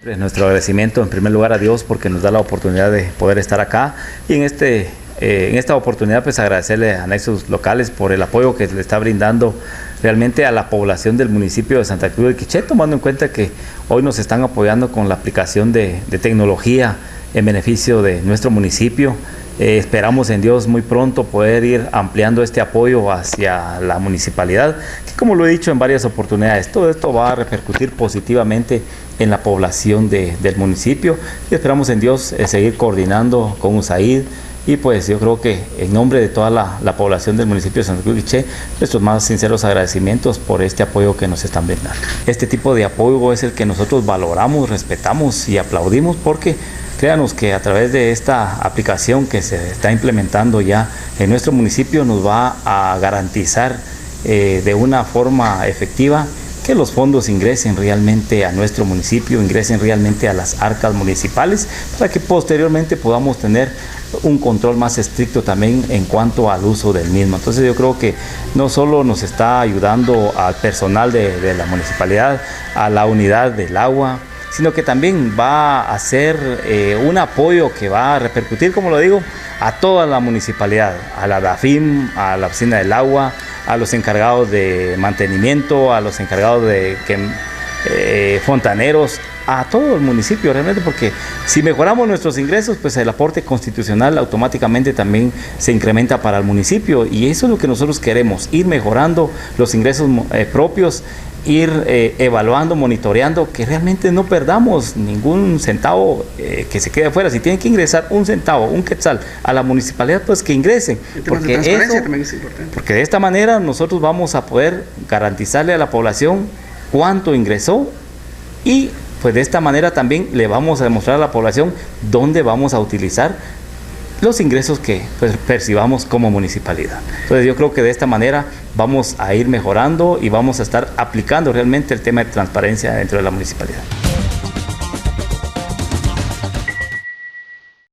Nuestro agradecimiento en primer lugar a Dios porque nos da la oportunidad de poder estar acá y en esta oportunidad pues agradecerle a Nexus Locales por el apoyo que le está brindando realmente a la población del municipio de Santa Cruz de Quiché, tomando en cuenta que hoy nos están apoyando con la aplicación de tecnología en beneficio de nuestro municipio. Esperamos en Dios muy pronto poder ir ampliando este apoyo hacia la municipalidad, que como lo he dicho en varias oportunidades, todo esto va a repercutir positivamente en la población del municipio y esperamos en Dios seguir coordinando con USAID y pues yo creo que en nombre de toda la población del municipio de Santa Cruz de Quiché, nuestros más sinceros agradecimientos por este apoyo que nos están brindando. Este tipo de apoyo es el que nosotros valoramos, respetamos y aplaudimos porque créanos que a través de esta aplicación que se está implementando ya en nuestro municipio nos va a garantizar de una forma efectiva que los fondos ingresen realmente a nuestro municipio, ingresen realmente a las arcas municipales para que posteriormente podamos tener un control más estricto también en cuanto al uso del mismo. Entonces yo creo que no solo nos está ayudando al personal de la municipalidad, a la unidad del agua, sino que también va a ser un apoyo que va a repercutir, como lo digo, a toda la municipalidad, a la DAFIM, a la oficina del agua, a los encargados de mantenimiento, a los encargados de fontaneros, a todo el municipio realmente, porque si mejoramos nuestros ingresos, pues el aporte constitucional automáticamente también se incrementa para el municipio y eso es lo que nosotros queremos, ir mejorando los ingresos propios, ir evaluando, monitoreando, que realmente no perdamos ningún centavo que se quede afuera. Si tienen que ingresar un centavo, un quetzal a la municipalidad, pues que ingresen. Porque, también es importante. Porque de esta manera nosotros vamos a poder garantizarle a la población cuánto ingresó y pues de esta manera también le vamos a demostrar a la población dónde vamos a utilizar los ingresos que pues, percibamos como municipalidad. Entonces yo creo que de esta manera vamos a ir mejorando y vamos a estar aplicando realmente el tema de transparencia dentro de la municipalidad.